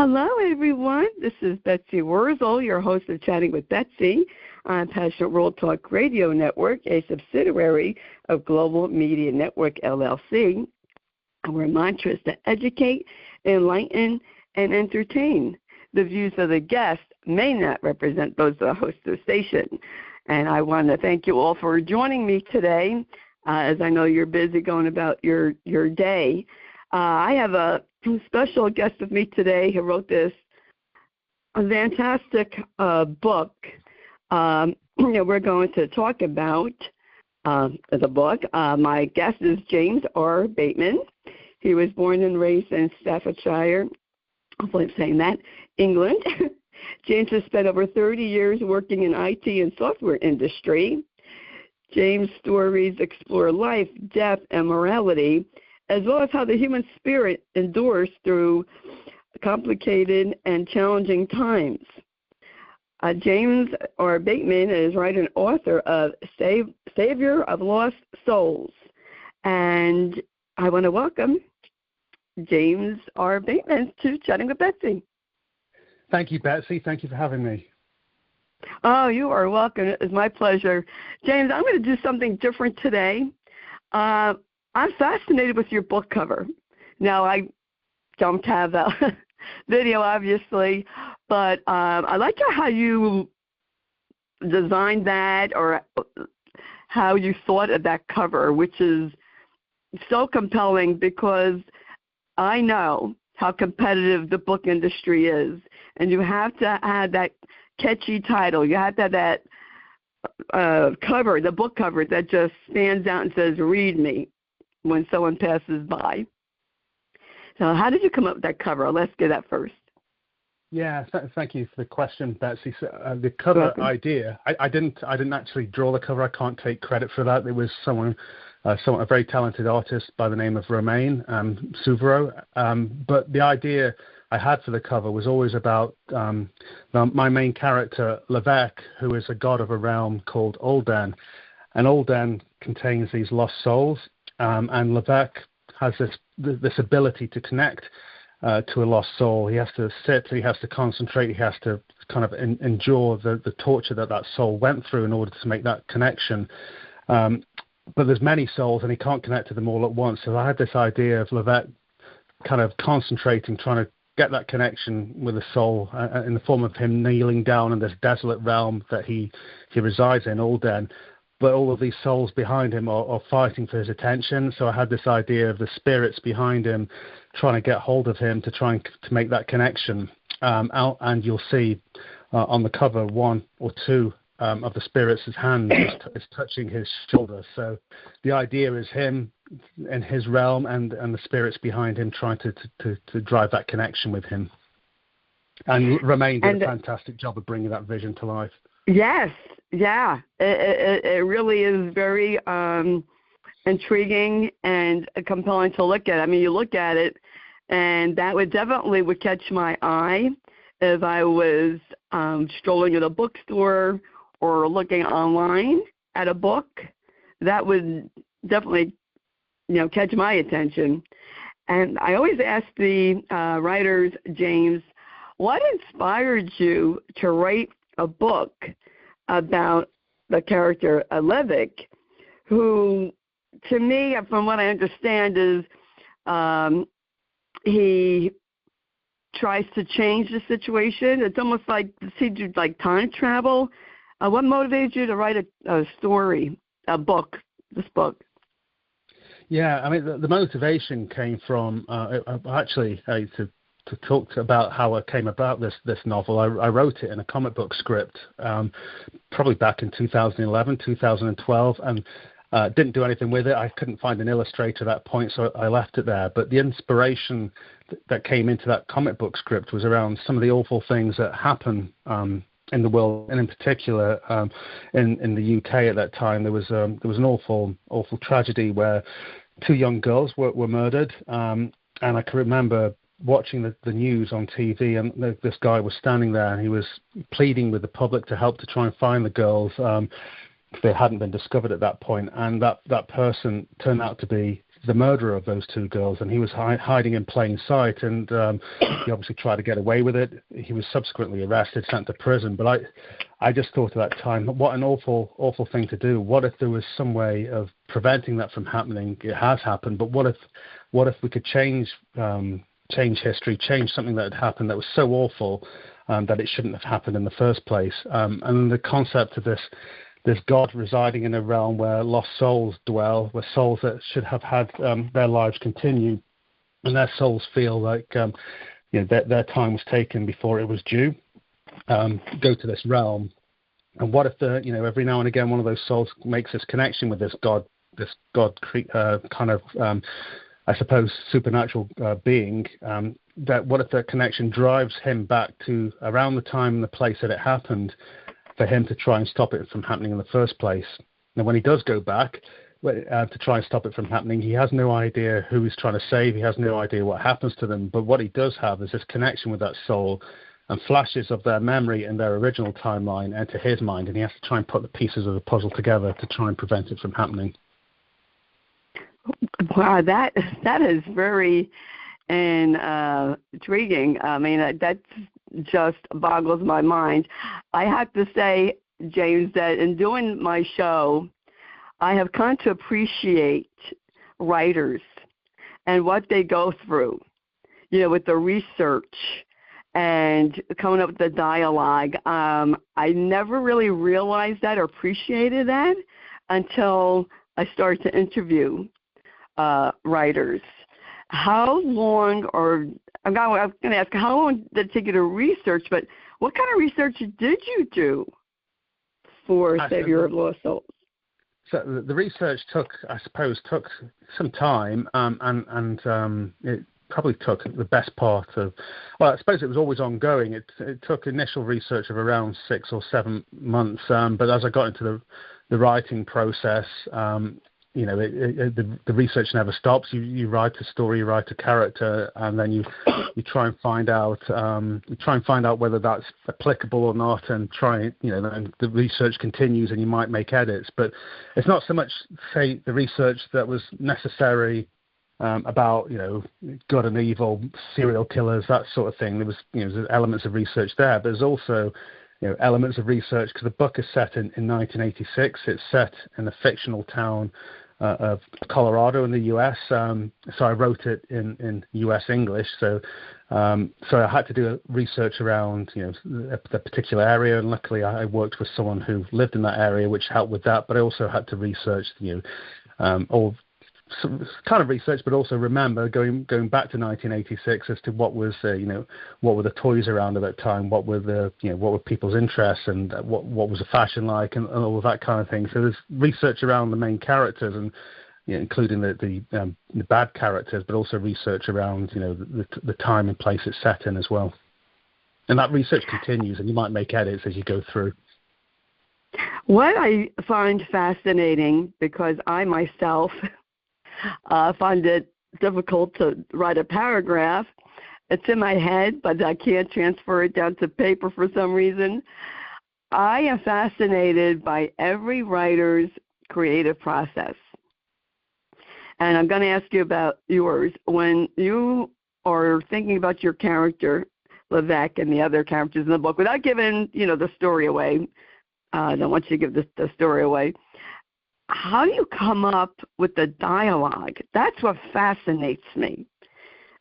Hello, everyone. This is Betsy Wurzel, your host of Chatting with Betsy on Passionate World Talk Radio Network, a subsidiary of Global Media Network, LLC. Our mantra is to educate, enlighten, and entertain. The views of the guests may not represent those of the host of the station. And I want to thank you all for joining me today, as I know you're busy going about your day. I have a special guest with me today who wrote this fantastic book. We're going to talk about the book. My guest is James R. Bateman. He was born and raised in Staffordshire, hopefully I'm saying that, England. James has spent over 30 years working in IT and software industry. James' stories explore life, death, and morality, as well as how the human spirit endures through complicated and challenging times. James R. Bateman is writer and author of Savior of Lost Souls. And I want to welcome James R. Bateman to Chatting with Betsy. Thank you, Betsy. Thank you for having me. Oh, you are welcome. It's my pleasure. James, I'm going to do something different today. I'm fascinated with your book cover. Now, I don't have a video, obviously, but I like how you designed that or how you thought of that cover, which is so compelling because I know how competitive the book industry is, and you have to have that catchy title. You have to have that cover, the book cover that just stands out and says, "Read me," when someone passes by. So how did you come up with that cover? Let's get that first. Yeah, thank you for the question, Betsy. So, the cover idea, I didn't actually draw the cover. I can't take credit for that. It was a very talented artist by the name of Romain Souvreau. But the idea I had for the cover was always about my main character, Lavek, who is a god of a realm called Ul'Den. And Ul'Den contains these lost souls. And Lavek has this ability to connect to a lost soul. He has to sit, he has to concentrate, he has to kind of endure the torture that soul went through in order to make that connection. But there's many souls, and he can't connect to them all at once. So I had this idea of Lavek kind of concentrating, trying to get that connection with the soul in the form of him kneeling down in this desolate realm that he resides in, Ul'Den. But all of these souls behind him are fighting for his attention. So I had this idea of the spirits behind him trying to get hold of him to try and to make that connection. And you'll see on the cover one or two of the spirits' hand is touching his shoulder. So the idea is him in his realm and the spirits behind him trying to drive that connection with him. And Romain did a fantastic job of bringing that vision to life. Yes, yeah. It really is very intriguing and compelling to look at. I mean, you look at it, and that would catch my eye if I was strolling at a bookstore or looking online at a book. That would definitely, catch my attention. And I always ask the writers, James, what inspired you to write a book about the character Lavek, who, to me, from what I understand, is he tries to change the situation. It's almost like time travel. What motivated you to write a story, this book? Yeah, I mean, the motivation came from to talk about how I came about this novel. I wrote it in a comic book script, probably back in 2011, 2012, and didn't do anything with it. I couldn't find an illustrator at that point, so I left it there. But the inspiration that came into that comic book script was around some of the awful things that happen in the world, and in particular in the UK at that time. There was an awful tragedy where two young girls were murdered, and I can remember watching the news on TV, and this guy was standing there, and he was pleading with the public to help to try and find the girls if they hadn't been discovered at that point. And that person turned out to be the murderer of those two girls, and he was hiding in plain sight, and he obviously tried to get away with it. He was subsequently arrested, sent to prison. But I just thought at that time, what an awful thing to do. What if there was some way of preventing that from happening? It has happened, but what if we could change history, change something that had happened that was so awful that it shouldn't have happened in the first place? And the concept of this God residing in a realm where lost souls dwell, where souls that should have had their lives continue, and their souls feel like their time was taken before it was due, go to this realm. And what if every now and again one of those souls makes this connection with this God kind of I suppose supernatural being? That what if that connection drives him back to around the time and the place that it happened, for him to try and stop it from happening in the first place? Now, when he does go back to try and stop it from happening, he has no idea who he's trying to save. He has no idea what happens to them. But what he does have is this connection with that soul, and flashes of their memory and their original timeline enter his mind, and he has to try and put the pieces of the puzzle together to try and prevent it from happening. Wow, that is very intriguing. I mean, that just boggles my mind. I have to say, James, that in doing my show, I have come to appreciate writers and what they go through, with the research and coming up with the dialogue. I never really realized that or appreciated that until I started to interview writers. How long, or I'm going to ask, how long did it take you to research, but what kind of research did you do for Savior of Lost Souls? So the research took some time, and it probably took the best part of, well, I suppose it was always ongoing. It took initial research of around 6 or 7 months, but as I got into the writing process, the research never stops. You write a story, you write a character, and then you try and find out whether that's applicable or not, and then the research continues, and you might make edits. But it's not so much, say, the research that was necessary about good and evil, serial killers, that sort of thing. There was there's elements of research there, but there's also elements of research, because the book is set in 1986. It's set in the fictional town of Colorado in the U.S. So I wrote it in U.S. English. So I had to do research around the particular area, and luckily I worked with someone who lived in that area, which helped with that. But I also had to research all some kind of research, but also remember going back to 1986 as to what was what were the toys around at that time, what were what were people's interests, and what was the fashion like, and all of that kind of thing. So there's research around the main characters, and including the bad characters, but also research around the time and place it's set in as well. And that research continues, and you might make edits as you go through. What I find fascinating, because I myself find it difficult to write a paragraph. It's in my head, but I can't transfer it down to paper for some reason. I am fascinated by every writer's creative process. And I'm going to ask you about yours. When you are thinking about your character, Lavek, and the other characters in the book, without giving, the story away, I don't want you to give the story away, how do you come up with the dialogue? That's what fascinates me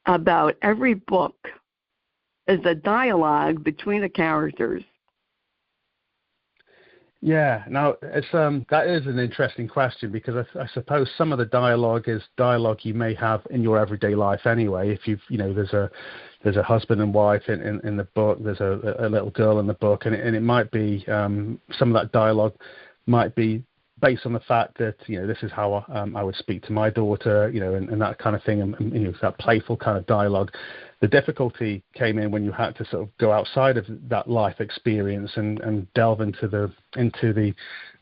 about every book, is the dialogue between the characters. Yeah, now it's that is an interesting question, because I suppose some of the dialogue is dialogue you may have in your everyday life anyway. If there's a husband and wife in the book, there's a little girl in the book, and it might be some of that dialogue might be based on the fact that this is how I would speak to my daughter, and that kind of thing, and that playful kind of dialogue. The difficulty came in when you had to sort of go outside of that life experience and delve into the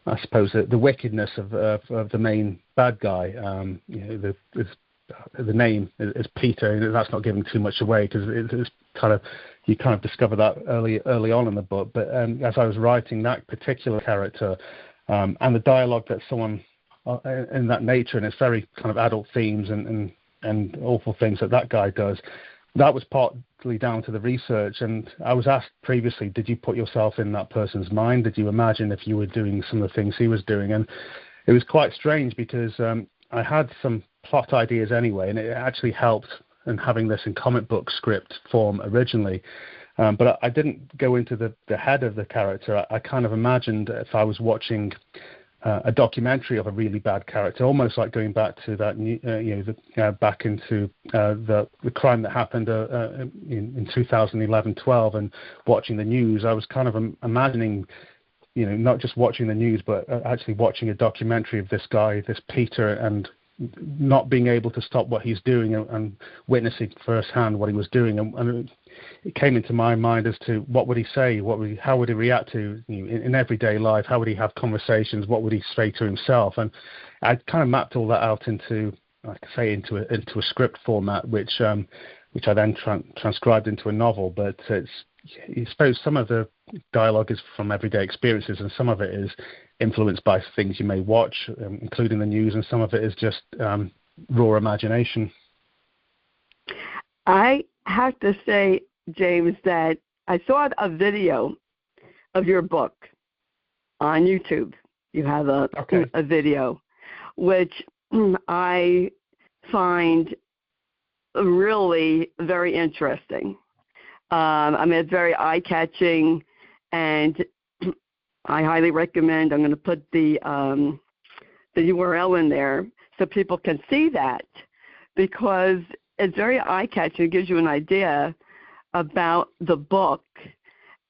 I suppose the wickedness of the main bad guy. The name is Peter, and that's not giving too much away, because it's you kind of discover that early on in the book. But as I was writing that particular character, and the dialogue that someone in that nature, and it's very kind of adult themes and awful things that guy does. That was partly down to the research, and I was asked previously, did you put yourself in that person's mind? Did you imagine if you were doing some of the things he was doing? And it was quite strange because I had some plot ideas anyway, and it actually helped in having this in comic book script form originally. But I didn't go into the head of the character. I kind of imagined if I was watching a documentary of a really bad character, almost like going back to that, back into the crime that happened in 2011-12, and watching the news. I was kind of imagining, not just watching the news, but actually watching a documentary of this guy, this Peter, and not being able to stop what he's doing and witnessing firsthand what he was doing. And it came into my mind as to what would he say, how would he react to in everyday life, how would he have conversations, what would he say to himself. And I kind of mapped all that out into, like I say, into a script format, which I then transcribed into a novel. But I suppose some of the dialogue is from everyday experiences, and some of it is influenced by things you may watch, including the news, and some of it is just raw imagination. I have to say, James, that I saw a video of your book on YouTube. You have a video, which I find really very interesting. It's very eye-catching, and I highly recommend. I'm going to put the URL in there so people can see that, because it's very eye-catching. It gives you an idea about the book,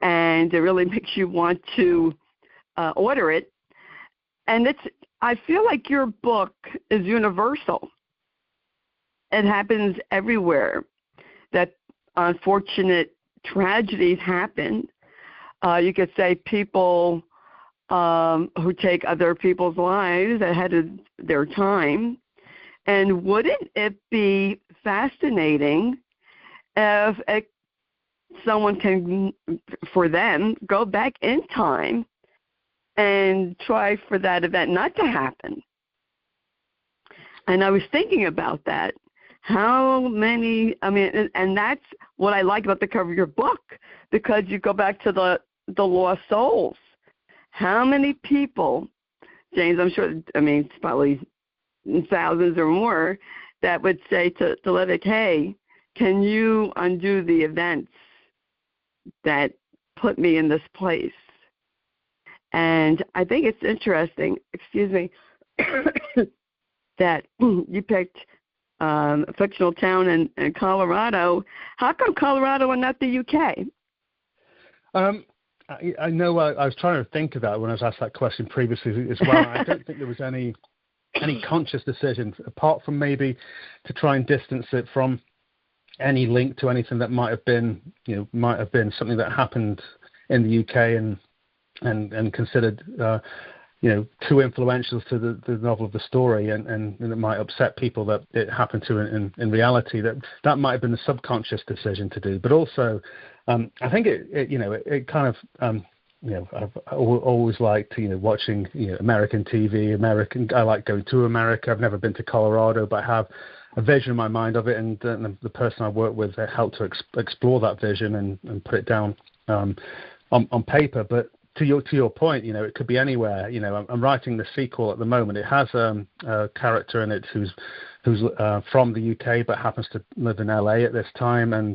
and it really makes you want to order it. And I feel like your book is universal. It happens everywhere that unfortunate tragedies happen. You could say people who take other people's lives ahead of their time. And wouldn't it be fascinating if someone can, for them, go back in time and try for that event not to happen? And I was thinking about that. How many, and that's what I like about the cover of your book, because you go back to the lost souls. How many people, James, I'm sure, it's probably thousands or more, that would say to Lavek, hey, can you undo the events that put me in this place? And I think it's interesting, that you picked a fictional town in Colorado. How come Colorado and not the UK? I know I was trying to think of that when I was asked that question previously as well. I don't think there was any conscious decision, apart from maybe to try and distance it from any link to anything that might have been something that happened in the UK and considered too influential to the novel of the story, and it might upset people that it happened to in reality. That might have been a subconscious decision to do. But also, I think it kind of I've always liked watching American TV. I like going to America. I've never been to Colorado, but I have a vision in my mind of it, and the person I work with helped to explore that vision and put it down on paper. But to your point, it could be anywhere. I'm writing the sequel at the moment. It has a character in it who's from the UK but happens to live in LA at this time, but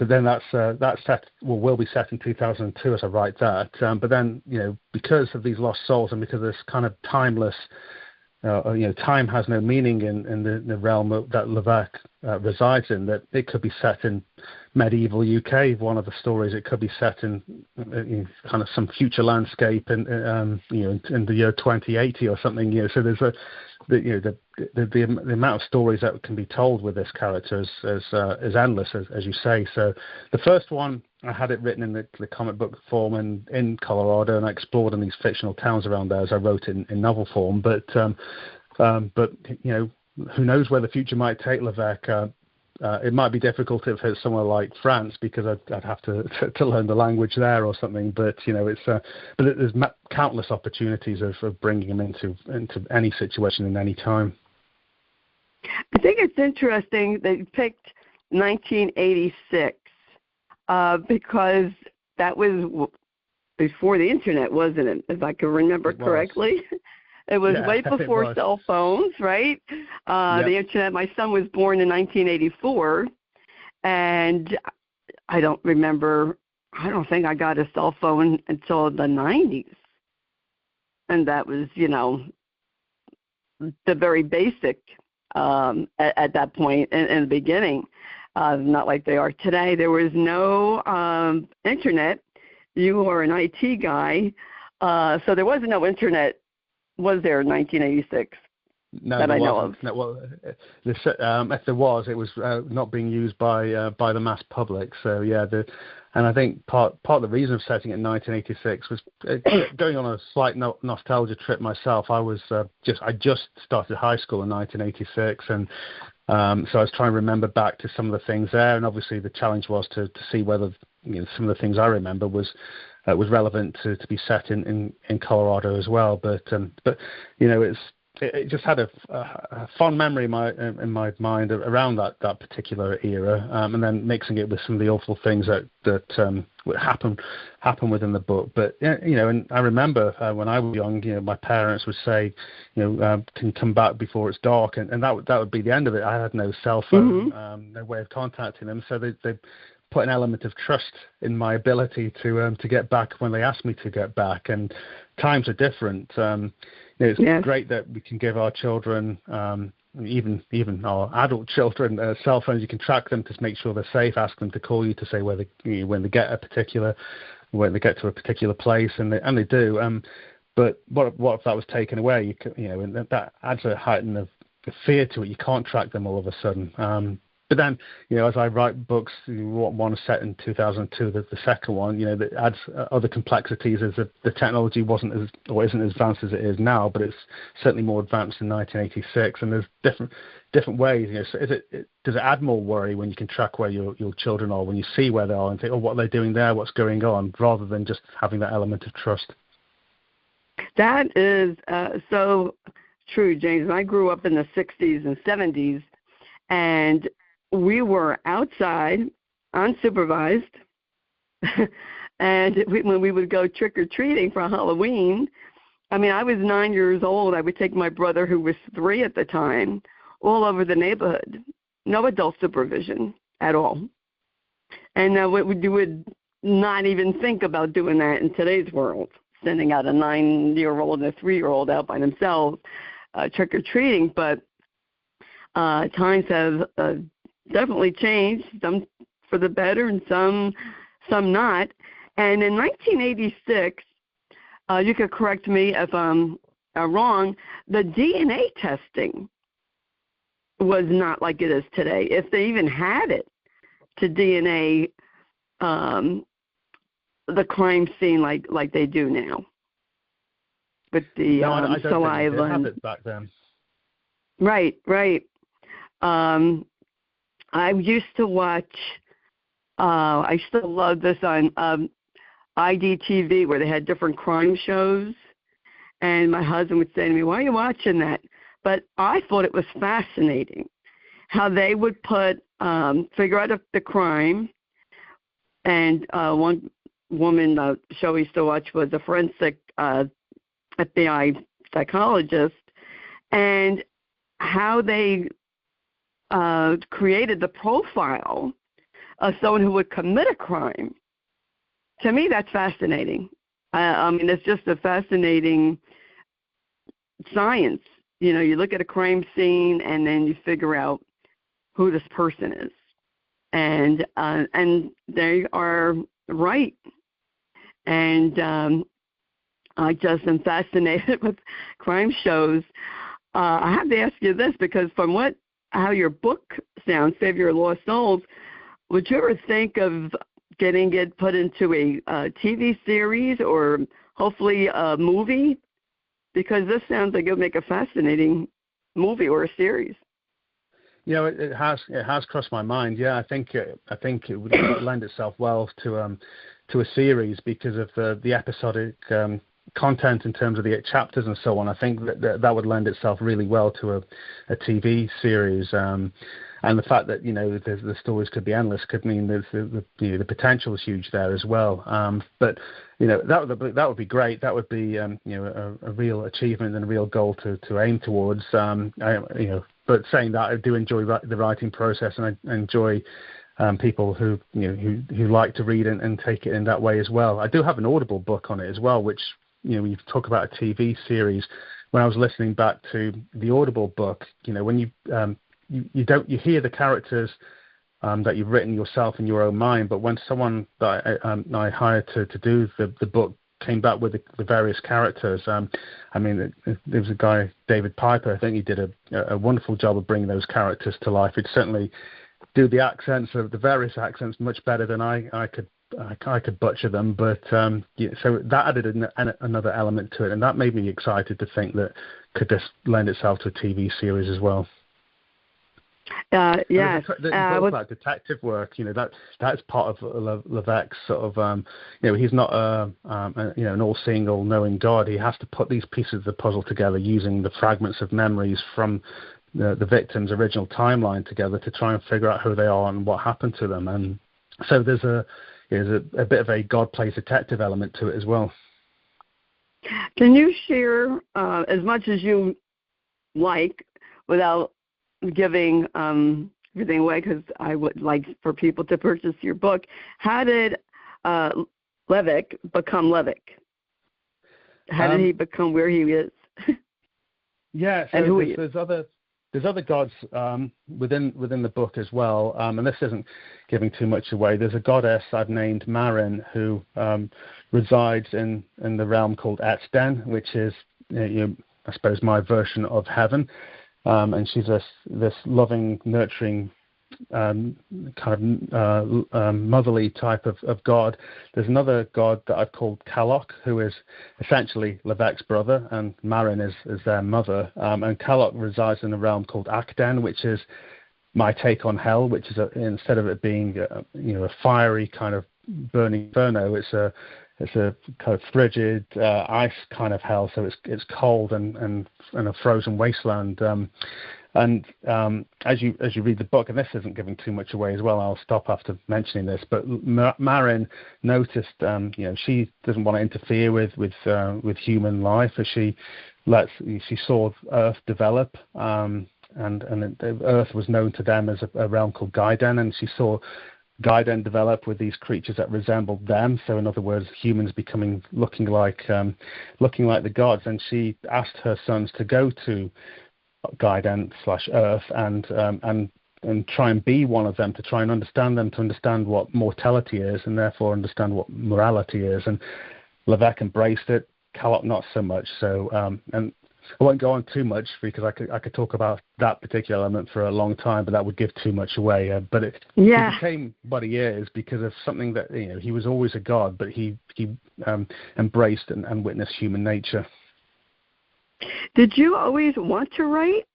then that's set will be set in 2002 as I write that. But then because of these lost souls and because of this kind of timeless, time has no meaning in the realm that Lavek resides in. That it could be set in medieval UK. One of the stories, it could be set in kind of some future landscape in the year 2080 or something. So there's the amount of stories that can be told with this character is endless, as you say. So the first one, I had it written in the comic book form and in Colorado, and I explored in these fictional towns around there as I wrote it in novel form. But who knows where the future might take Lavek? it might be difficult if it's somewhere like France because I'd have to learn the language there or something. But it's but there's countless opportunities of bringing them into any situation in any time. I think it's interesting they picked 1986 because that was before the internet, wasn't it? If I can remember correctly. It was way before cell phones, right? The internet. My son was born in 1984, and I don't think I got a cell phone until the 90s. And that was, the very basic at that point in the beginning. Not like they are today. There was no internet. You are an IT guy, so there was no internet. Was there in 1986 that I know of? No, well, if there was, it was not being used by the mass public. So and I think part of the reason of setting it in 1986 was going on a slight nostalgia trip myself. I just started high school in 1986, and so I was trying to remember back to some of the things there. And obviously, the challenge was to see whether some of the things I remember was relevant to be set in Colorado as well. But it just had a fond memory in my mind around that particular era, and then mixing it with some of the awful things that would happen within the book. But and I remember when I was young, my parents would say, can come back before it's dark, and that would be the end of it. I had no cell phone, no way of contacting them, so they put an element of trust in my ability to get back when they asked me to get back. And times are different. It's great that we can give our children, even our adult children, cell phones. You can track them to make sure they're safe. Ask them to call you to say when they get to a particular place, and they do. But what if that was taken away? And that adds a heightened of fear to it. You can't track them all of a sudden. But then, as I write books, one set in 2002, the second one, that adds other complexities as the technology isn't as advanced as it is now, but it's certainly more advanced in 1986, and there's different ways. Does it add more worry when you can track where your children are, when you see where they are and think, what they're doing there, what's going on, rather than just having that element of trust? That is so true, James. I grew up in the 60s and 70s, and we were outside, unsupervised, and when we would go trick-or-treating for Halloween, I was 9 years old. I would take my brother, who was 3 at the time, all over the neighborhood. No adult supervision at all. And you would not even think about doing that in today's world, sending out a 9-year-old and a 3-year-old out by themselves trick-or-treating. But times have definitely changed, some for the better and some not. And in 1986, you could correct me if I'm wrong, the DNA testing was not like it is today. If they even had it to DNA the crime scene like they do now with the I don't saliva. Think they had it back then. Right. I used to watch, I still love this on IDTV, where they had different crime shows, and my husband would say to me, why are you watching that? But I thought it was fascinating how they would figure out the crime, and one woman show we used to watch was a forensic FBI psychologist, and how they created the profile of someone who would commit a crime. To me, that's fascinating. It's just a fascinating science. You look at a crime scene and then you figure out who this person is, and they are right. And I just am fascinated with crime shows. I have to ask you this, because from how your book sounds, Save Your Lost Souls, would you ever think of getting it put into a TV series or hopefully a movie? Because this sounds like it would make a fascinating movie or a series. It has crossed my mind. Yeah, I think it would lend itself well to a series because of the episodic content in terms of the chapters and so on. I think that would lend itself really well to a TV series. And the fact that the stories could be endless could mean the potential is huge there as well. But that would be great. That would be a real achievement and a real goal to aim towards. But saying that, I do enjoy the writing process, and I enjoy people who like to read and take it in that way as well. I do have an Audible book on it as well, which when you talk about a TV series. When I was listening back to the Audible book, when you hear the characters that you've written yourself in your own mind, but when someone that I hired to do the book came back with the various characters, there was a guy, David Piper, I think he did a wonderful job of bringing those characters to life. He'd certainly do the accents of the various accents much better than I could butcher them, but so that added another element to it, and that made me excited to think that could this lend itself to a TV series as well. Yes. About detective work, that's part of Lavek's sort of, he's not an all-seeing, all-knowing God. He has to put these pieces of the puzzle together using the fragments of memories from the victim's original timeline together to try and figure out who they are and what happened to them. And so there's a bit of a God plays detective element to it as well. Can you share as much as you like without giving everything away, because I would like for people to purchase your book? How did Lavek become Lavek? How did he become where he is? Yeah, so there's other gods within the book as well, and this isn't giving too much away. There's a goddess I've named Marin who resides in the realm called Ul'Den, which is, I suppose, my version of heaven. And she's this loving, nurturing, motherly type of God. There's another god that I've called Kalok, who is essentially Lavek's brother, and Marin is their mother. And Kalok resides in a realm called Ul'Den, which is my take on hell, which is instead of it being a fiery kind of burning inferno, it's a kind of frigid ice kind of hell. So it's cold and a frozen wasteland. And as you read the book, and this isn't giving too much away as well, I'll stop after mentioning this. But Marin noticed, she doesn't want to interfere with human life, as she saw Earth develop, and Earth was known to them as a realm called Gaiden, and she saw Gaiden develop with these creatures that resembled them. So in other words, humans looking like the gods. And she asked her sons to go to Gaiden / Earth and try and be one of them, to try and understand them, to understand what mortality is, and therefore understand what morality is. And Lavek embraced it. Kalok not so much. So and I won't go on too much because I could talk about that particular element for a long time, but that would give too much away. But he became what he is because of something that he was always a god, but he embraced and witnessed human nature. Did you always want to write?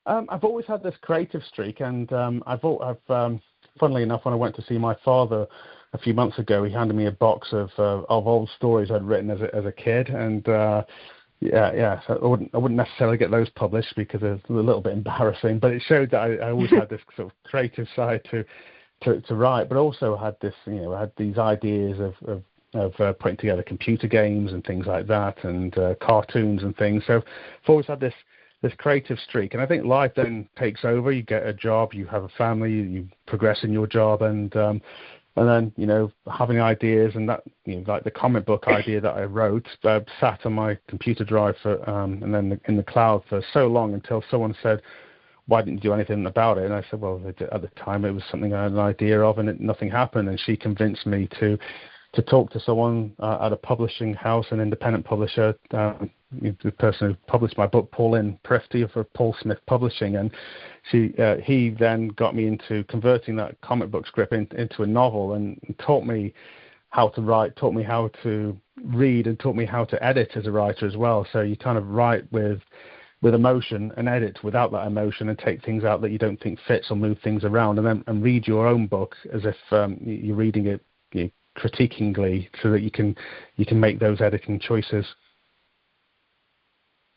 I've always had this creative streak, and I've funnily enough, when I went to see my father a few months ago, he handed me a box of old stories I'd written as a kid, and yeah. So I wouldn't necessarily get those published because it's a little bit embarrassing, but it showed that I always had this sort of creative side to write, but also had this, I had these ideas of putting together computer games and things like that, and cartoons and things. So I've always had this creative streak, and I think life then takes over. You get a job, you have a family, you progress in your job, and then having ideas, and that like the comic book idea that I wrote sat on my computer drive for and then in the cloud for so long until someone said, "Why didn't you do anything about it?" And I said, "Well, at the time it was something I had an idea of, and nothing happened." And she convinced me to talk to someone at a publishing house, an independent publisher, the person who published my book, Pauline Prifty for Paul Smith Publishing, and he then got me into converting that comic book script into a novel, and taught me how to write, taught me how to read, and taught me how to edit as a writer as well. So you kind of write with with emotion and edit without that emotion and take things out that you don't think fits or move things around, and then read your own book as if you're reading it, critiquingly, so that you can make those editing choices.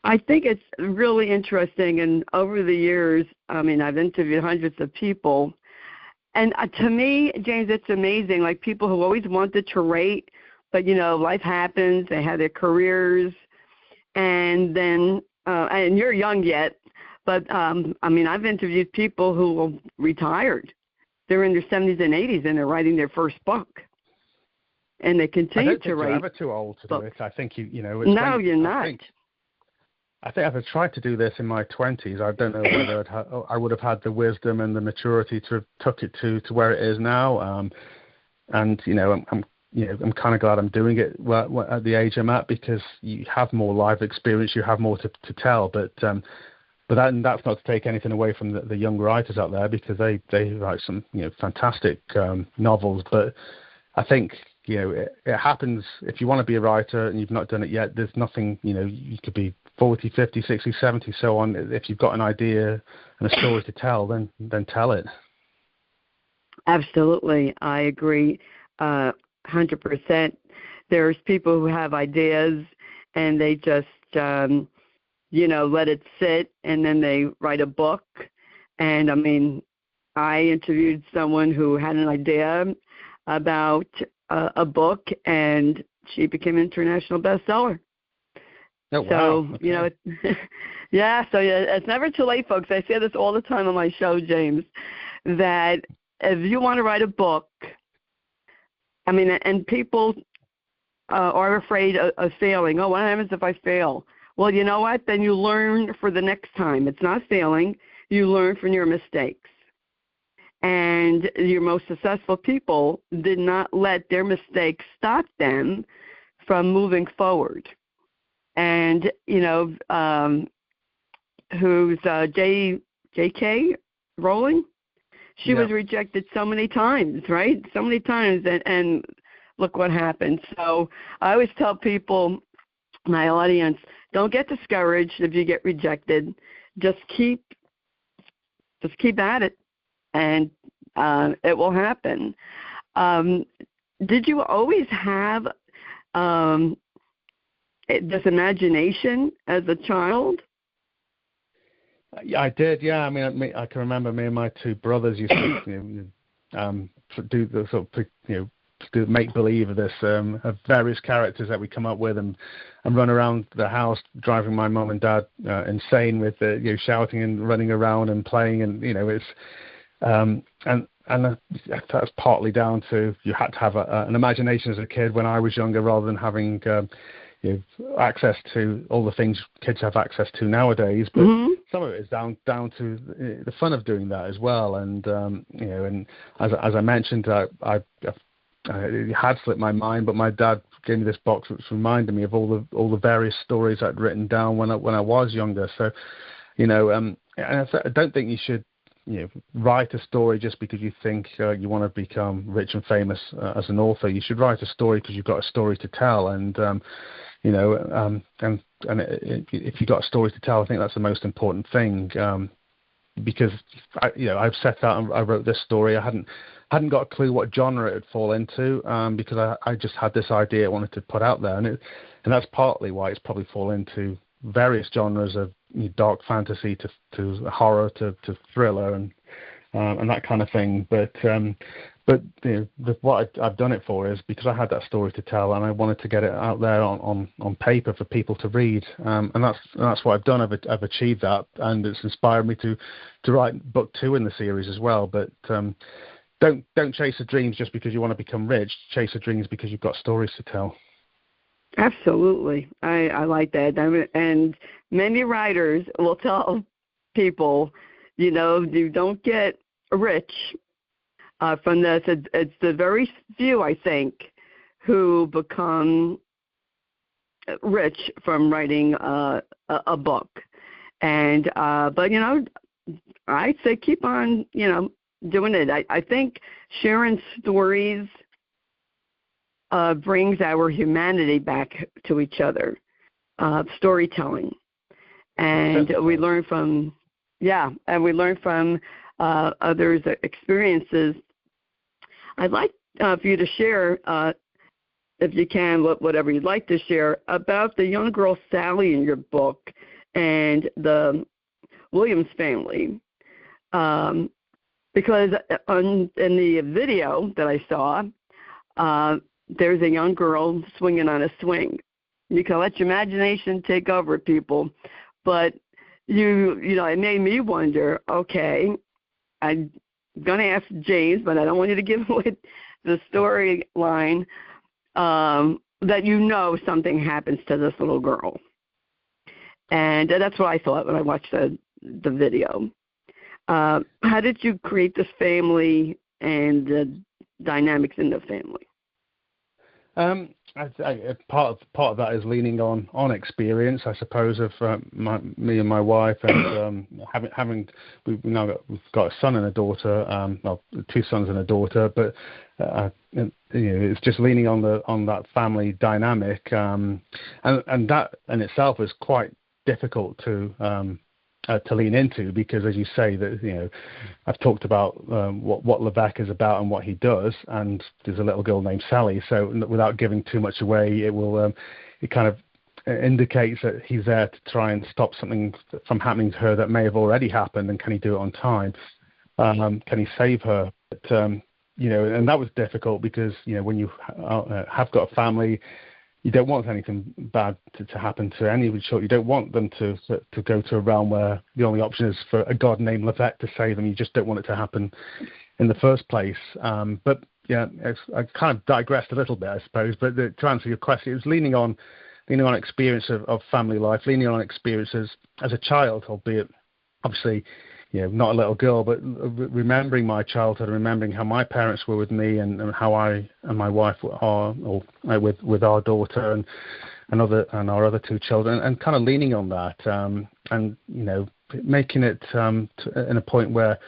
I think it's really interesting, and over the years, I mean, I've interviewed hundreds of people, and to me, James, it's amazing, like people who always wanted to write, but, life happens, they have their careers, and then, and you're young yet, but, I mean, I've interviewed people who are retired. They're in their 70s and 80s, and they're writing their first book. And they continue to write. You're ever too old to do it. I think No, you're not. I think if I tried to do this in my 20s, I don't know whether I would have had the wisdom and the maturity to have took it to where it is now. And I'm kind of glad I'm doing it at the age I'm at, because you have more life experience, you have more to tell. But that's not to take anything away from the young writers out there, because they write some fantastic novels. But I think it happens if you want to be a writer and you've not done it yet. There's nothing, you could be 40, 50, 60, 70, so on. If you've got an idea and a story to tell, then tell it. Absolutely, I agree, 100%. There's people who have ideas and they just, let it sit, and then they write a book. And I mean, I interviewed someone who had an idea about a book, and she became an international bestseller. Oh, wow. So, Okay. it's never too late, folks. I say this all the time on my show, James, that if you want to write a book, I mean, and people are afraid of failing. Oh, what happens if I fail? Well, you know what? Then you learn for the next time. It's not failing. You learn from your mistakes. And your most successful people did not let their mistakes stop them from moving forward. And, who's J.K. Rowling? She was rejected so many times, right? So many times, and look what happened. So I always tell people, my audience, don't get discouraged if you get rejected. Just keep at it, and it will happen. Did you always have this imagination as a child? I did, yeah. I mean, I can remember me and my two brothers used to do the sort of do make believe of this of various characters that we come up with, and run around the house driving my mum and dad insane with shouting and running around and playing, and it's and that's partly down to you had to have an imagination as a kid when I was younger, rather than having access to all the things kids have access to nowadays. But some of it is down to the fun of doing that as well. And and as I mentioned, it had slipped my mind, but my dad gave me this box which reminded me of all the various stories I'd written down when I was younger. So and I don't think you should write a story just because you think you want to become rich and famous as an author. You should write a story because you've got a story to tell, and if you've got a story to tell, I think that's the most important thing. Because I've set out and I wrote this story. I hadn't got a clue what genre it would fall into, because I just had this idea I wanted to put out there, and that's partly why it's probably fallen into various genres of dark fantasy to horror to thriller and that kind of thing. But what I've done it for is because I had that story to tell, and I wanted to get it out there on paper for people to read, and that's what I've done. I've achieved that, and it's inspired me to write book 2 in the series as well. But don't chase your dreams just because you want to become rich. Chase your dreams because you've got stories to tell. Absolutely. I like that. And many writers will tell people, you don't get rich from this. It's the very few, I think, who become rich from writing a book. And but I say keep on doing it. I think sharing stories brings our humanity back to each other, storytelling. And we learn from, others' experiences. I'd like for you to share, if you can, whatever you'd like to share, about the young girl Sally in your book and the Williams family. Because in the video that I saw, there's a young girl swinging on a swing. You can let your imagination take over, people. But, it made me wonder, okay, I'm going to ask James, but I don't want you to give away the storyline, that something happens to this little girl. And that's what I thought when I watched the video. How did you create this family and the dynamics in the family? Part of that is leaning on experience, I suppose, of me and my wife, and we've got a son and a daughter, two sons and a daughter, but it's just leaning on that family dynamic, and that in itself is quite difficult to lean into, because, as you say, that I've talked about what Lavek is about and what he does, and there's a little girl named Sally. So without giving too much away, it kind of indicates that he's there to try and stop something from happening to her that may have already happened, and can he do it on time? Can he save her? But and that was difficult because when you have got a family, you don't want anything bad to happen to any of your children. You don't want them to go to a realm where the only option is for a god named Lavek to save them. You just don't want it to happen in the first place. But I kind of digressed a little bit, I suppose. But to answer your question, it was leaning on experience of family life, leaning on experiences as a child, albeit obviously not a little girl, but remembering my childhood, remembering how my parents were with me, and how I and my wife are, or with our daughter and our other two children, and kind of leaning on that, and making it in a point where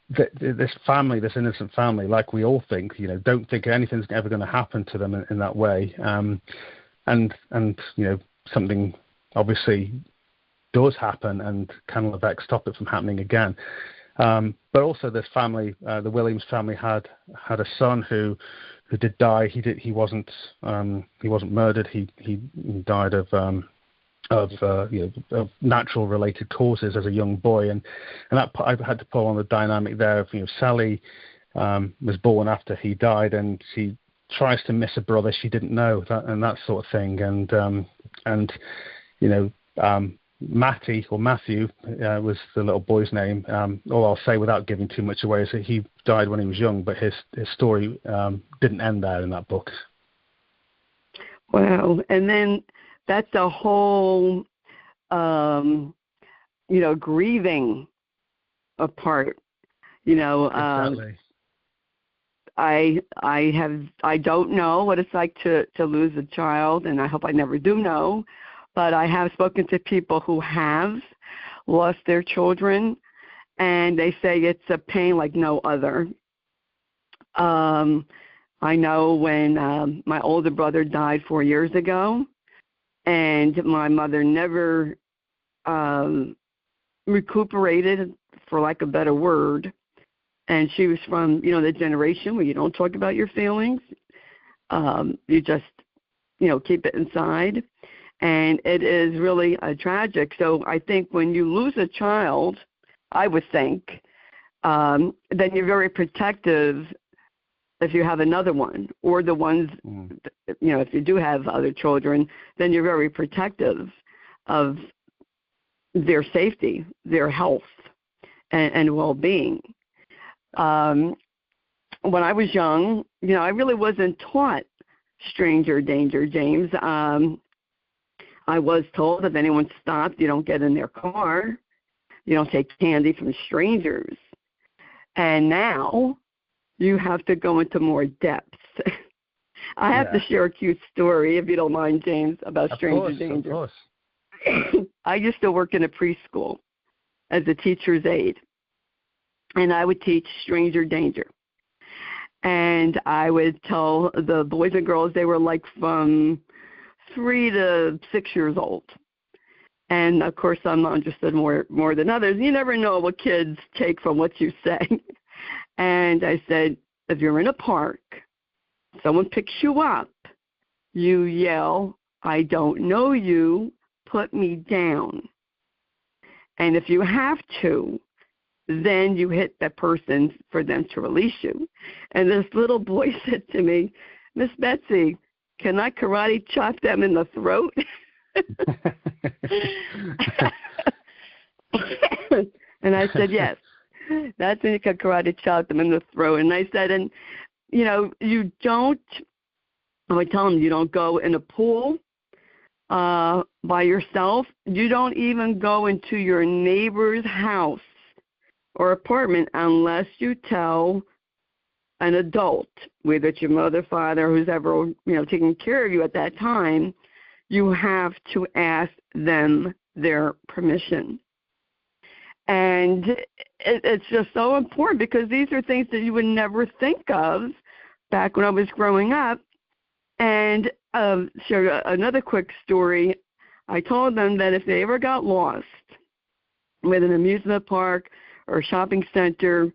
this family, this innocent family, like we all think, don't think anything's ever going to happen to them in that way, and something obviously does happen, and can Lavek stop it from happening again? But also, this family, the Williams family, had a son who did die. He wasn't murdered. He died of natural related causes as a young boy, and that I had to pull on the dynamic there of Sally was born after he died, and she tries to miss a brother she didn't know, that sort of thing, and Matty, or Matthew, was the little boy's name. All I'll say without giving too much away is that he died when he was young, but his story didn't end there in that book. Wow. And then that's a whole, grieving apart. Exactly. I don't know what it's like to lose a child, and I hope I never do know. But I have spoken to people who have lost their children, and they say it's a pain like no other. I know when my older brother died 4 years ago, and my mother never recuperated, for lack of a better word. And she was from, the generation where you don't talk about your feelings. You just, keep it inside. And it is really tragic. So I think when you lose a child, I would think, then you're very protective if you have another one, or the ones, if you do have other children, then you're very protective of their safety, their health, and well-being. When I was young, I really wasn't taught stranger danger, James. I was told if anyone stopped, you don't get in their car. You don't take candy from strangers. And now you have to go into more depth. I have to share a cute story, if you don't mind, James, about stranger danger. Of course. I used to work in a preschool as a teacher's aide, and I would teach stranger danger. And I would tell the boys and girls, they were like from 3 to 6 years old. And, of course, some understood more than others. You never know what kids take from what you say. And I said, if you're in a park, someone picks you up, you yell, I don't know you, put me down. And if you have to, then you hit that person for them to release you. And this little boy said to me, Miss Betsy, can I karate chop them in the throat? And I said, yes, that's when you can karate chop them in the throat. And I said, and, you know, you don't, I would tell them, you don't go in a pool by yourself. You don't even go into your neighbor's house or apartment unless you tell an adult, whether it's your mother, father, who's ever, you know, taking care of you at that time. You have to ask them their permission. And it's just so important because these are things that you would never think of back when I was growing up. And share another quick story. I told them that if they ever got lost with an amusement park or a shopping center,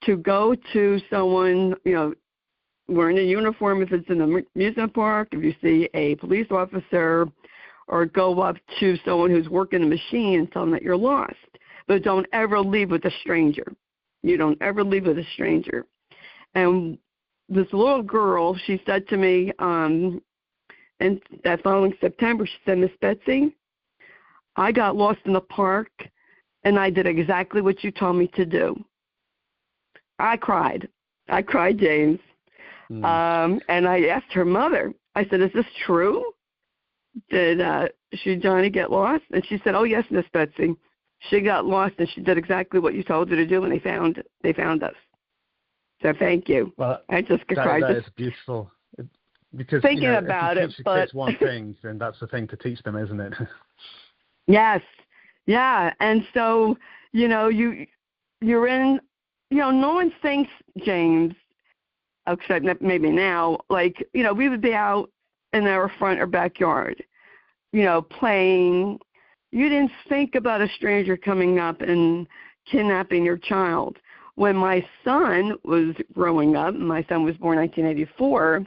to go to someone, you know, wearing a uniform if it's in an amusement park, if you see a police officer, or go up to someone who's working the machine and tell them that you're lost. But don't ever leave with a stranger. You don't ever leave with a stranger. And this little girl, she said to me, and that following September, she said, Miss Betsy, I got lost in the park, and I did exactly what you told me to do. I cried, James. And I asked her mother, I said, is this true? Did Johnny get lost? And she said, oh, yes, Miss Betsy. She got lost, and she did exactly what you told her to do, and they found us. So thank you. Well, I just cried. That is beautiful. Because thinking about if you it, teach your kids one thing, then that's the thing to teach them, isn't it? Yes, yeah. And so, you know, you're in, you know, no one thinks, James, except maybe now, like, you know, we would be out in our front or backyard, you know, playing. You didn't think about a stranger coming up and kidnapping your child. When my son was growing up, my son was born in 1984,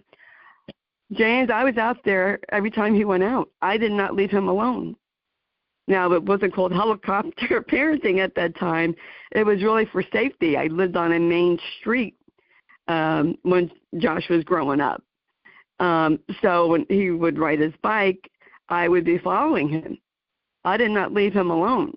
James, I was out there every time he went out. I did not leave him alone. Now, it wasn't called helicopter parenting at that time. It was really for safety. I lived on a main street when Josh was growing up. So when he would ride his bike, I would be following him. I did not leave him alone.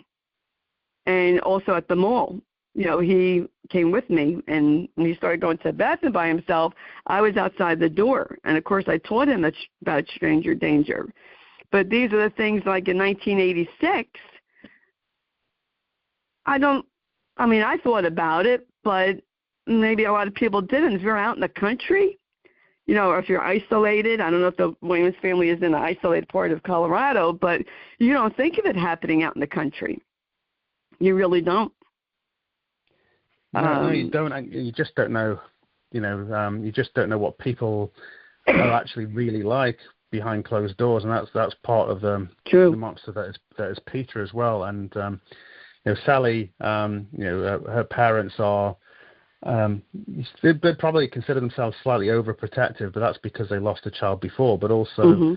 And also at the mall, you know, he came with me, and when he started going to Bateman by himself, I was outside the door. And, of course, I taught him about stranger danger. But these are the things like in 1986, I thought about it, but maybe a lot of people didn't. If you're out in the country, you know, or if you're isolated, I don't know if the Williams family is in an isolated part of Colorado, but you don't think of it happening out in the country. You really don't. No, you don't. You just don't know. You know, you just don't know what people are actually really like behind closed doors, and that's part of the monster that is Peter as well. And you know, Sally, you know, her parents are. They probably consider themselves slightly overprotective, but that's because they lost a child before. But also,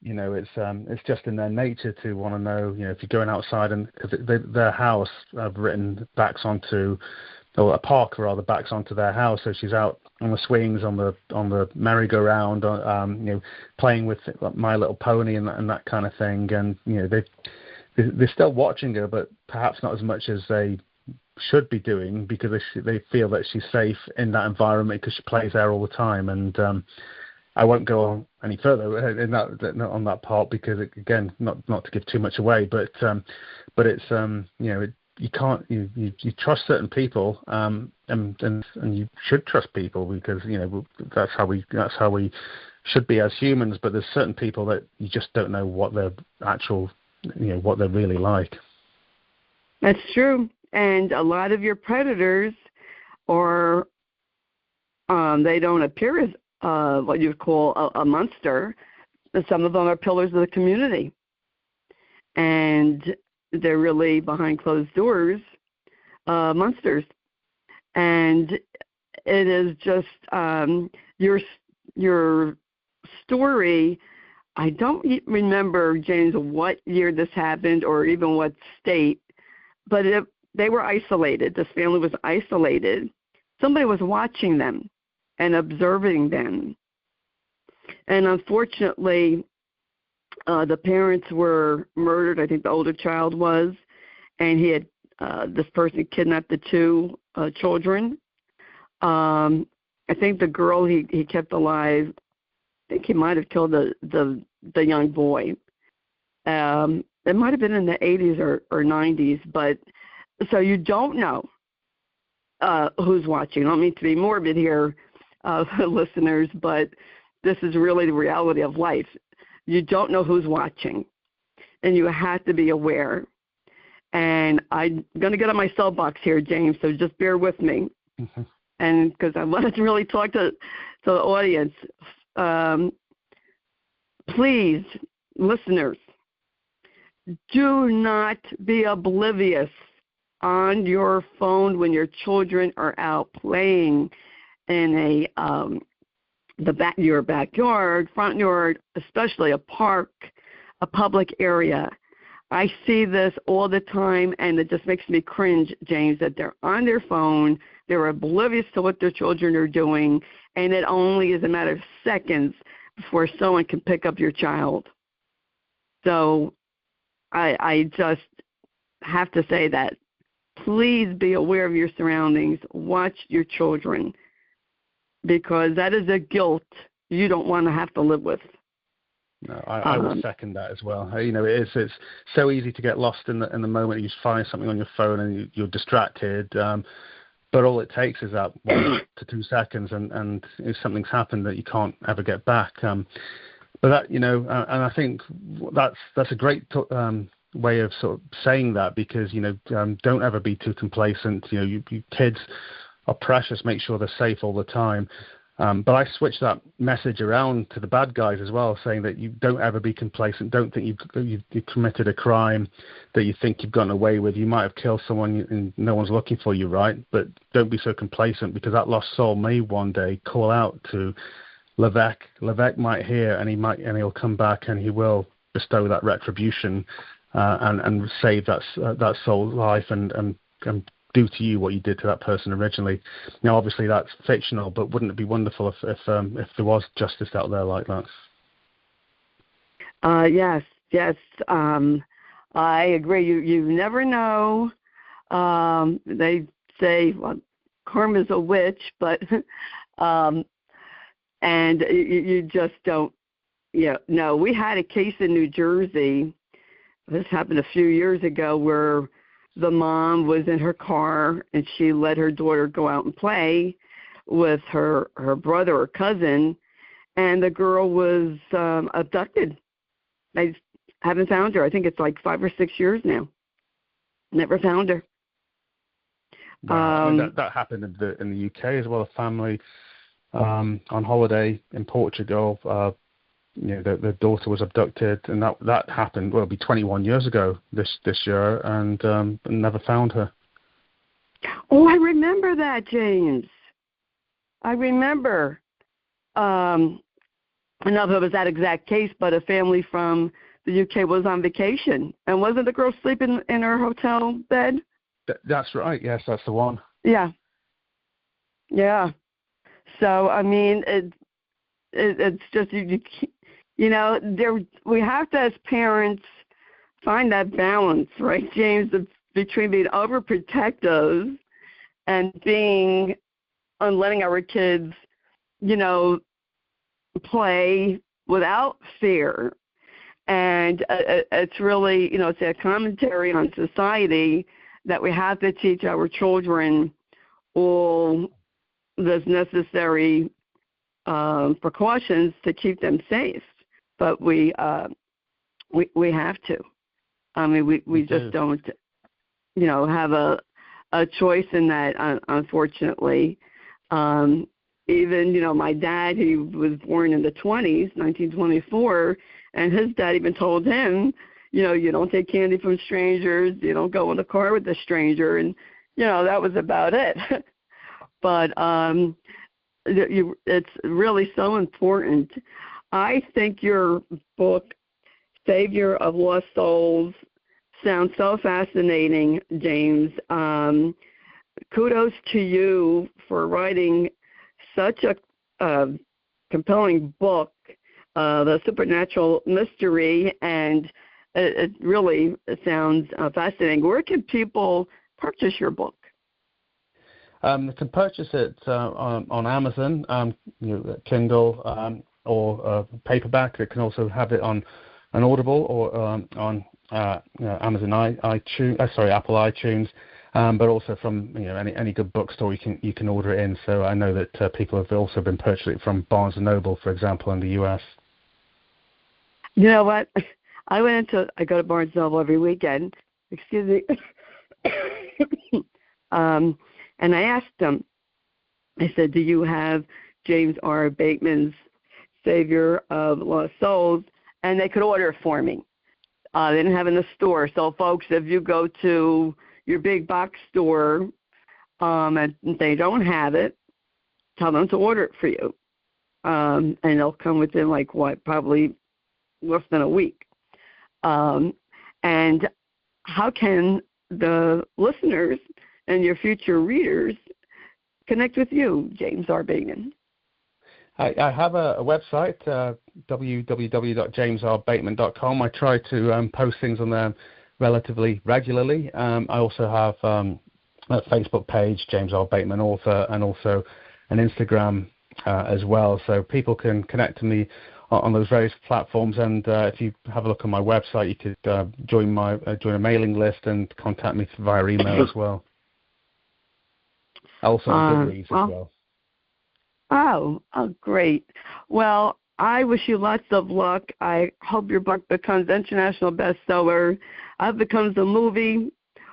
you know, it's just in their nature to want to know. You know, if you're going outside, and because their house, I've written backs onto. Or a park rather backs onto their house, so she's out on the swings, on the merry-go-round, you know, playing with My Little Pony and that kind of thing. And you know, they're still watching her, but perhaps not as much as they should be doing, because they feel that she's safe in that environment because she plays there all the time. And I won't go on any further in on that part, because again, not to give too much away, but it's you know. You can't. You trust certain people, and you should trust people, because you know that's how we should be as humans. But there's certain people that you just don't know what they're what they're really like. That's true, and a lot of your predators, or they don't appear as what you'd call a monster. Some of them are pillars of the community. and they're really behind closed doors monsters. And it is just your story. I don't remember, James, what year this happened or even what state, but they were isolated. This family was isolated. Somebody was watching them and observing them. And unfortunately, the parents were murdered. I think the older child was, and he had this person kidnapped the two children. I think the girl he kept alive. I think he might have killed the young boy. It might have been in the 80s or 90s, but so you don't know who's watching. I don't mean to be morbid here, listeners, but this is really the reality of life. You don't know who's watching, and you have to be aware. And I'm going to get on my soapbox here, James, so just bear with me. Mm-hmm. And because I wanted to really talk to the audience. Please, listeners, do not be oblivious on your phone when your children are out playing in your backyard, front yard, especially a park, a public area. I see this all the time, and it just makes me cringe, James, that they're on their phone, they're oblivious to what their children are doing, and it only is a matter of seconds before someone can pick up your child. So I just have to say that. Please be aware of your surroundings. Watch your children, because that is a guilt you don't want to have to live with. No, I will second that as well. It's so easy to get lost in the moment. You find something on your phone and you're distracted. But all it takes is that 1 to 2 seconds, and if something's happened that you can't ever get back. But that, and I think that's a great way of sort of saying that, because don't ever be too complacent. You kids are precious. Make sure they're safe all the time. But I switched that message around to the bad guys as well, saying that you don't ever be complacent. Don't think you've committed a crime that you think you've gotten away with. You might have killed someone and no one's looking for you, right? But don't be so complacent, because that lost soul may one day call out to Lavek. Lavek might hear, and he'll come back, and he will bestow that retribution and save that soul's life and do to you what you did to that person originally. Now, obviously, that's fictional, but wouldn't it be wonderful if there was justice out there like that? Yes. I agree. You never know. They say, well, karma's a witch, but and you just don't. No, we had a case in New Jersey. This happened a few years ago, where the mom was in her car and she let her daughter go out and play with her brother or cousin, and the girl was abducted. They haven't found her. I think it's like 5 or 6 years now. Never found her. Wow. That happened in the UK as well. A family on holiday in Portugal. The daughter was abducted, and that happened. Well, it'll be 21 years ago this year, and never found her. Oh, I remember that, James. I remember. I don't know if it was that exact case, but a family from the UK was on vacation, and wasn't the girl sleeping in her hotel bed? That's right. Yes, that's the one. Yeah. So I mean, it's just we have to, as parents, find that balance, right, James, between being overprotective and letting our kids, play without fear. And it's really, it's a commentary on society that we have to teach our children all those necessary precautions to keep them safe. But we have to. I mean, we just don't, have a choice in that, unfortunately. Even, my dad, he was born in the 1924, and his dad even told him, you don't take candy from strangers, you don't go in the car with a stranger, and, that was about it. But it's really so important. I think your book, Savior of Lost Souls, sounds so fascinating, James. Kudos to you for writing such a compelling book, the supernatural mystery, and it really sounds fascinating. Where can people purchase your book? They can purchase it on Amazon, Kindle, or paperback. They can also have it on an Audible or on Amazon Apple iTunes, but also from any good bookstore you can order it in. So I know that people have also been purchasing it from Barnes & Noble, for example, in the U.S. You know what? I go to Barnes & Noble every weekend. Excuse me. And I asked them, I said, do you have James R. Bateman's Savior of Lost Souls? And they could order it for me. They didn't have it in the store. So, folks, if you go to your big box store and they don't have it, tell them to order it for you. And they'll come within, probably less than a week. And how can the listeners and your future readers connect with you, James R. Bateman? I have a website, www.jamesrbateman.com. I try to post things on there relatively regularly. I also have a Facebook page, James R. Bateman Author, and also an Instagram as well. So people can connect to me on those various platforms. And if you have a look on my website, you could join a mailing list and contact me via email as well. Also on Goodreads as well. Oh, great. Well, I wish you lots of luck. I hope your book becomes an international bestseller. I hope it becomes a movie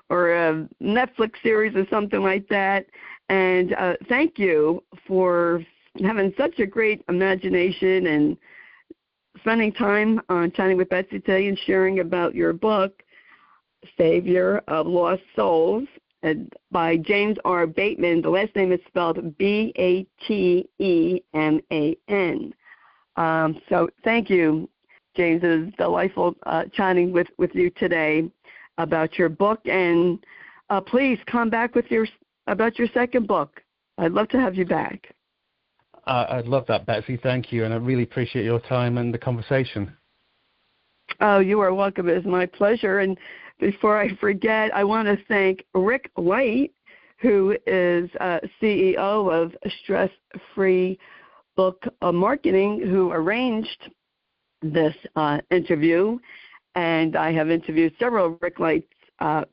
or a Netflix series or something like that. And thank you for having such a great imagination and spending time on Chatting with Betsy today and sharing about your book, Savior of Lost Souls, by James R. Bateman. The last name is spelled B-A-T-E-M-A-N. So thank you, James. It was delightful chatting with you today about your book. And please come back about your second book. I'd love to have you back. I'd love that, Betsy. Thank you. And I really appreciate your time and the conversation. Oh, you are welcome. It is my pleasure. And before I forget, I want to thank Rick White, who is CEO of Stress Free Book Marketing, who arranged this interview. And I have interviewed several of Rick White's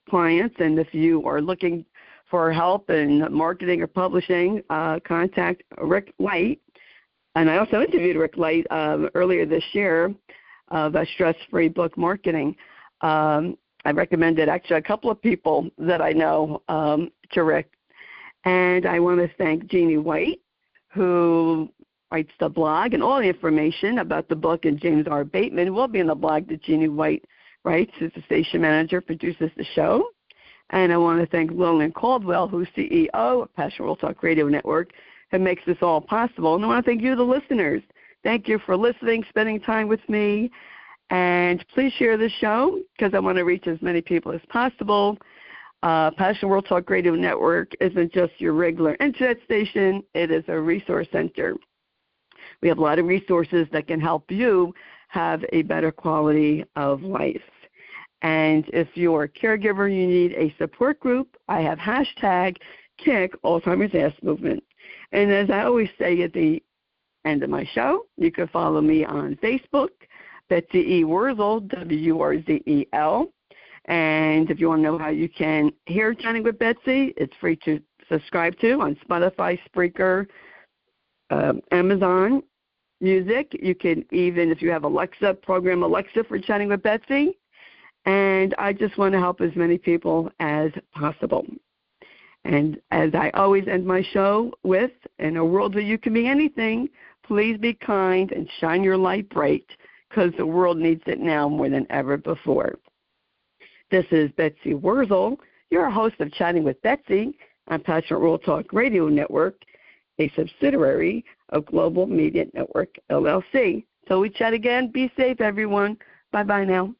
clients. And if you are looking for help in marketing or publishing, contact Rick White. And I also interviewed Rick White earlier this year about stress-free book marketing. I recommended actually a couple of people that I know to Rick. And I want to thank Jeannie White, who writes the blog, and all the information about the book and James R. Bateman will be in the blog that Jeannie White writes, who's the station manager, produces the show. And I want to thank Lillian Caldwell, who's CEO of Passion World Talk Radio Network, who makes this all possible. And I want to thank you, the listeners. Thank you for listening, spending time with me. And please share the show because I want to reach as many people as possible. Passion World Talk Radio Network isn't just your regular internet station. It is a resource center. We have a lot of resources that can help you have a better quality of life. And if you're a caregiver, you need a support group, I have hashtag Kick Alzheimer's Ass Movement. And as I always say at the end of my show, you can follow me on Facebook, Betsy E. Wurzel, W-R-Z-E-L. And if you want to know how you can hear Chatting with Betsy, it's free to subscribe to on Spotify, Spreaker, Amazon Music. You can even, if you have Alexa, program Alexa for Chatting with Betsy. And I just want to help as many people as possible. And as I always end my show with, in a world where you can be anything, please be kind and shine your light bright, because the world needs it now more than ever before. This is Betsy Wurzel, your host of Chatting with Betsy on Passionate World Talk Radio Network, a subsidiary of Global Media Network, LLC. Till we chat again, be safe, everyone. Bye-bye now.